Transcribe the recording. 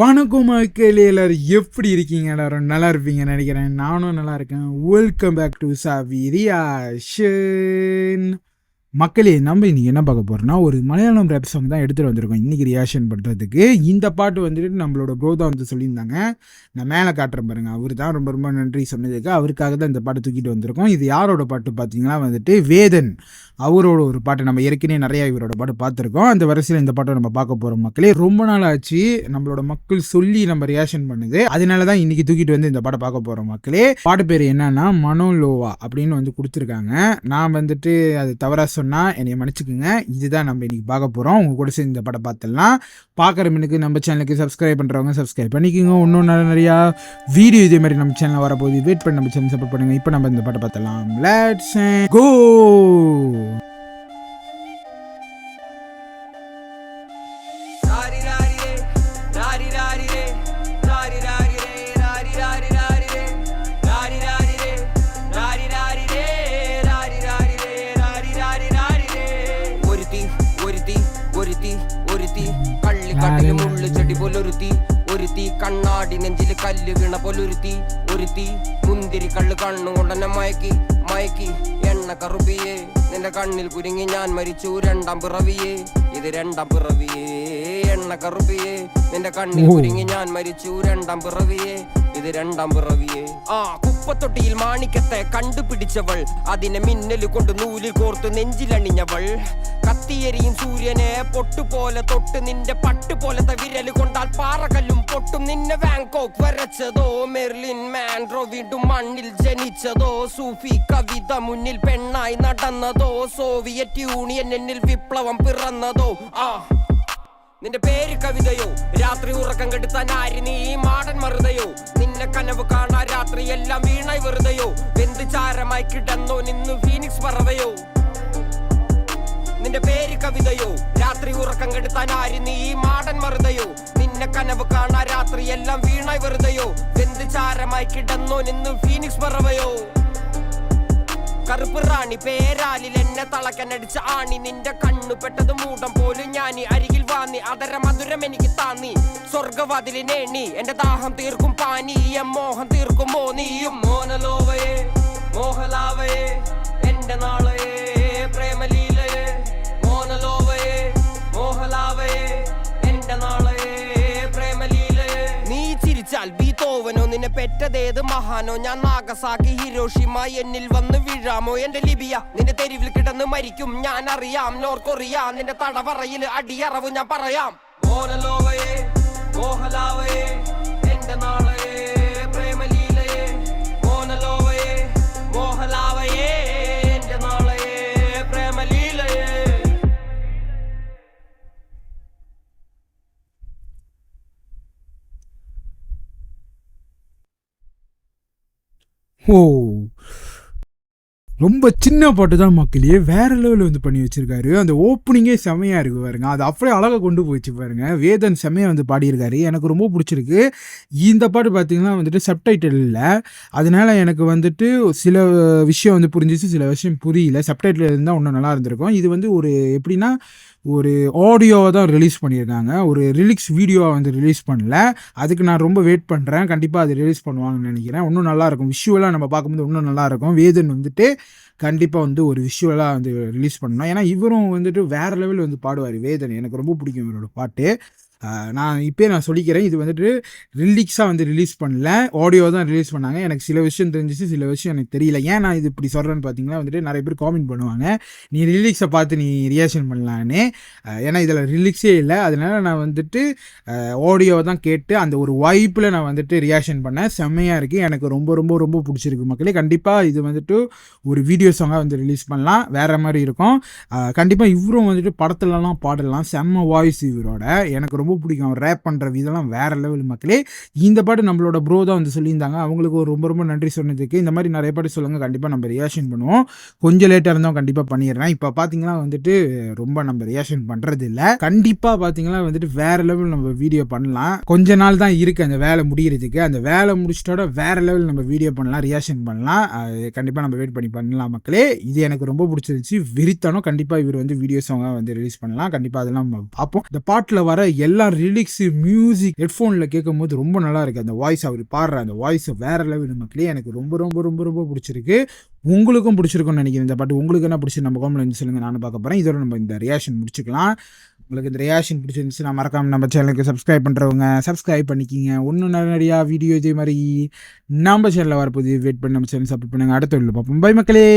வணக்கம் மக்களே, எல்லாரும் எப்படி இருக்கீங்க? எல்லாரும் நல்லா இருப்பீங்கன்னு நினைக்கிறேன். நானும் நல்லா இருக்கேன். வெல்கம் பேக் டு சாவி ரியாக்ஷன். மக்களே, நம்ம இன்னைக்கு என்ன பார்க்க போறோம்னா, ஒரு மலையாளம் ரேப் சாங் தான் எடுத்துகிட்டு வந்திருக்கோம் இன்னைக்கு ரியாக்ஷன் பண்ணுறதுக்கு. இந்த பாட்டு வந்துட்டு நம்மளோட ப்ரோ தான் வந்து சொல்லியிருந்தாங்க. நான் மேலே காட்டுறேன் பாருங்க, அவர் தான் ரொம்ப ரொம்ப நன்றி சொன்னதுக்கு. அவருக்காக தான் இந்த பாட்டு தூக்கிட்டு வந்திருக்கோம். இது யாரோட பாட்டு பார்த்தீங்கன்னா வந்துட்டு வேதன் அவரோட ஒரு பாட்டு. நம்ம ஏற்கனவே நிறையா இவரோட பாட்டு பார்த்துருக்கோம். அந்த வரிசையில் இந்த பாட்டை நம்ம பார்க்க போகிறோம் மக்களே. ரொம்ப நாள் ஆச்சு நம்மளோட மக்கள் சொல்லி நம்ம ரியாக்ஷன் பண்ணுது. அதனால தான் இன்னைக்கு தூக்கிட்டு வந்து இந்த பாட்டை பார்க்க போகிறோம் மக்களே. பாட்டு பேர் என்னன்னா மனோலோவா அப்படின்னு வந்து கொடுத்துருக்காங்க. நான் வந்துட்டு அது தவறா சொன்னா என்னைய மன்னிச்சுக்குங்க. இதுதான் நம்ம இன்னைக்கு பார்க்க போகிறோம். உங்க கூட சேர்ந்து இந்த படம் பார்த்துடலாம். பார்க்குற மினுக்கு நம்ம சேனலுக்கு சப்ஸ்கிரைப் பண்ணுறவங்க சப்ஸ்கிரைப் பண்ணிக்கோங்க. இன்னும் நிறையா வீடியோ இதே மாதிரி நம்ம சேனலில் வரப்போகுது. வெயிட் பண்ணி நம்ம சேனல் சப்போர்ட் பண்ணுங்க. இப்போ நம்ம இந்த படம் பார்த்துடலாம். Let's go. ഒരുത്തി കണ്ണാടി നെഞ്ചില് കല്ല് വീണ പോലൊരുത്തി ഒരുത്തി മുന്തിരി കള്ള് കണ്ണുകൊണ്ടെന്നെ മയക്കി മയക്കി എണ്ണ കറുപ്പിയേ നിന്റെ കണ്ണിൽ കുരുങ്ങി ഞാൻ മരിച്ചു രണ്ടാം പിറവിയേ ഇത് രണ്ടാം പിറവിയേ എണ്ണ കറുപ്പിയേ നിന്റെ കണ്ണിൽ കുരുങ്ങി ഞാൻ മരിച്ചു രണ്ടാം പിറവിയേ ഇത് രണ്ടാം പിറവിയേ കുപ്പത്തൊട്ടിയിൽ മാണിക്കത്തെ കണ്ടുപിടിച്ചവൾ അതിനെ മിന്നല് കൊണ്ട് നൂലിൽ കോർത്ത് നെഞ്ചിലണിഞ്ഞവൾ കത്തിയെരിയും സൂര്യനെ പൊട്ടുപോലെ തൊട്ട് നിന്റെ പട്ടുപോലത്തെ വിരല് കൊണ്ടാൽ പാറകല്ലും പൊട്ടും നിന്നെ ബാങ്കോക്ക് വരച്ചതോ മെർലിൻ മാൻഡ്രോ വീണ്ടും മണ്ണിൽ ജനിച്ചതോ സൂഫി കവിത മുന്നിൽ പെണ്ണായി നടന്നതോ സോവിയറ്റ് യൂണിയൻ എന്നിൽ വിപ്ലവം പിറന്നതോ നിന്റെ പേര് കവിതയോ രാത്രി ഉറക്കം കെടുത്താൻ ആര് നീ മാടൻ മറുതയോ നിന്നെ കനവ് കാണാ രാത്രി എല്ലാം വീണായി വെറുതെയോ വെന്ത് ചാരമായി കിടന്നോ നിന്ന് ഫീനിക്സ് പറവയോ നിന്റെ പേര് കവിതയോ രാത്രി ഉറക്കം കെടുത്താൻ ആര് നീ മാടൻ മറുതയോ നിന്നെ കനവ് കാണാ രാത്രി എല്ലാം വീണായി വെറുതെയോ വെന്ത് ചാരമായി കിടന്നോ നിന്ന് ഫീനിക്സ് പറവയോ കറുപ്പ് റാണി പേരാലിൽ എന്നെ തളക്കനടിച്ച ആണി നിന്റെ കണ്ണു പെട്ടത് മൂടം പോലും ഞാനി അരികിൽ വാന്നി അതര മധുരം എനിക്ക് താന്നി സ്വർഗവാതിലിനേണി എന്റെ ദാഹം തീർക്കും പാനീയം മോഹം തീർക്കുമോ നീയും മോനലോവയെ മോഹലാവയെ എന്റെ നാളയെ പ്രേമലീലയെ മോനലോവയെ മോഹലാവയെ എന്റെ നാളയെ പ്രേമലീലയെ നീ ചിരിച്ചാൽ ബീതോവനോ നിന്നെ പെറ്റതേത് മഹാനോ ഞാൻ നാഗസാക്കി ഹിരോഷിമ എന്നിൽ വന്ന് വീഴാമോ എന്റെ ലിബിയ നിന്റെ തെരുവിൽ കിടന്ന് മരിക്കും ഞാൻ അറിയാം നോർത്ത് കൊറിയ നിന്റെ തടവറയിൽ അടിയറവ് ഞാൻ പറയാം മോനലോവയെ മോഹലാവയെ എന്റെ നാളയെ പ്രേമലീലയെ മോനലോവയെ മോഹലാവയെ എന്റെ നാളയെ പ്രേമലീലയെ ஓ, ரொம்ப சின்ன பாட்டு தான் மக்களே. வேற லெவலில் வந்து பண்ணி வச்சிருக்காரு. அந்த ஓப்பனிங்கே செமையா இருக்கு பாருங்க. அது அப்படியே அழகாக கொண்டு போயிடுச்சு பாருங்க. வேதன் செமையா வந்து பாடியிருக்காரு. எனக்கு ரொம்ப பிடிச்சிருக்கு. இந்த பாட்டு பார்த்தீங்கன்னா வந்துட்டு சப்டைட்டில் இல்லை. அதனால எனக்கு வந்துட்டு சில விஷயம் வந்து புரிஞ்சிச்சு, சில விஷயம் புரியல. சப்டைட்டில் இருந்தால் இன்னும் நல்லா இருந்திருக்கும். இது வந்து ஒரு எப்படின்னா ஒரு ஆடியோவை தான் ரிலீஸ் பண்ணியிருக்காங்க. ஒரு ரிலிக்ஸ் வீடியோவை வந்து ரிலீஸ் பண்ணல. அதுக்கு நான் ரொம்ப வெயிட் பண்ணுறேன். கண்டிப்பாக அது ரிலீஸ் பண்ணுவாங்கன்னு நினைக்கிறேன். இன்னும் நல்லாயிருக்கும். விஷுவலாக நம்ம பார்க்கும்போது இன்னும் நல்லாயிருக்கும். வேதன் வந்துட்டு கண்டிப்பாக வந்து ஒரு விஷுவலாக வந்து ரிலீஸ் பண்ணணும். ஏன்னா இவரும் வந்துட்டு வேறு லெவலில் வந்து பாடுவார் வேதன். எனக்கு ரொம்ப பிடிக்கும் இவரோட பாட்டு. நான் சொல்லிக்கிறேன், இது வந்துட்டு ரிலீக்ஸாக வந்து ரிலீஸ் பண்ணல, ஆடியோ தான் ரிலீஸ் பண்ணாங்க. எனக்கு சில விஷயம் தெரிஞ்சிச்சு, சில விஷயம் எனக்கு தெரியல. ஏன் நான் இது இப்படி சொல்கிறேன்னு பார்த்தீங்கன்னா வந்துட்டு நிறைய பேர் காமெண்ட் பண்ணுவாங்க, நீ ரிலீக்ஸை பார்த்து நீ ரியாக்ஷன் பண்ணலான்னு. ஏன்னா இதில் ரிலீக்ஸே இல்லை. அதனால நான் வந்துட்டு ஆடியோவை தான் கேட்டு அந்த ஒரு வாய்ப்பில் நான் வந்துட்டு ரியாக்ஷன் பண்ணேன். செம்மையாக இருக்குது. எனக்கு ரொம்ப ரொம்ப ரொம்ப பிடிச்சிருக்கு மக்களே. கண்டிப்பாக இது வந்துட்டு ஒரு வீடியோ சாங்காக வந்து ரிலீஸ் பண்ணலாம். வேறு மாதிரி இருக்கும். கண்டிப்பாக இவரும் வந்துட்டு படத்துலலாம் பாடலாம். செம்ம வாய்ஸ் இவரோட. எனக்கு ரொம்ப பிடிக்கும். அவர் ரேப் பண்ணுற விதெல்லாம் வேறு லெவல் மக்களே. இந்த பாட்டு நம்மளோட ப்ரோ தான் வந்து சொல்லியிருந்தாங்க. அவங்களுக்கு ரொம்ப ரொம்ப நன்றி சொன்னதுக்கு. இந்த மாதிரி நிறைய பாட்டு சொல்லுங்கள், கண்டிப்பாக நம்ம ரியாக்ஷன் பண்ணுவோம். கொஞ்சம் லேட்டாக இருந்தால் கண்டிப்பாக பண்ணிடுறேன். இப்போ பார்த்தீங்கன்னா வந்துட்டு ரொம்ப நம்ம ரியாக்ஷன் பண்ணுறது இல்லை. கண்டிப்பாக பார்த்தீங்கன்னா வந்துட்டு வேறு லெவல் நம்ம வீடியோ பண்ணலாம். கொஞ்ச நாள் தான் இருக்குது அந்த வேலை முடிகிறதுக்கு. அந்த வேலை முடிச்சிட்டோட வேறு லெவல் நம்ம வீடியோ பண்ணலாம், ரியாக்ஷன் பண்ணலாம். கண்டிப்பாக நம்ம வெயிட் பண்ணி பண்ணலாம் மக்களே. இது எனக்கு ரொம்ப பிடிச்சிருந்துச்சு. விரித்தானோ கண்டிப்பாக இவர் வந்து வீடியோ சாங்காக வந்து ரிலீஸ் பண்ணலாம். கண்டிப்பாக அதெல்லாம் பார்ப்போம். இந்த பாட்டில் வர எல்லா எல்லாம் லிரிக்ஸு மியூசிக் ஹெட்ஃபோனில் கேட்கும் போது ரொம்ப நல்லா இருக்குது. அந்த வாய்ஸ் அவர் பாடுற அந்த வாய்ஸ் வேறு லெவல் மக்களே. எனக்கு ரொம்ப ரொம்ப ரொம்ப ரொம்ப பிடிச்சிருக்கு. உங்களுக்கும் பிடிச்சிருக்கும்னு நினைக்கிறேன் இந்த பாட்டு. உங்களுக்கு என்ன பிடிச்சி நம்ம காமெண்ட்ல சொல்லுங்கள், நானும் பார்க்க போகிறேன். இதோட நம்ம இந்த ரியாக்ஷன் முடிச்சுக்கலாம். உங்களுக்கு இந்த ரியாக்ஷன் பிடிச்சிருந்துச்சுன்னா மறக்காமல் நம்ம சேனலுக்கு சப்ஸ்கிரைப் பண்ணுறவங்க சப்ஸ்கிரைப் பண்ணிக்கிங்க. இன்னும் நிறையா வீடியோ இதே மாதிரி நம்ம சேனலில் வரப்போது வெயிட் பண்ணி நம்ம சேனல் சப்போர்ட் பண்ணுங்கள். அடுத்த வீடியோவில் பார்ப்போம். பை மக்களே.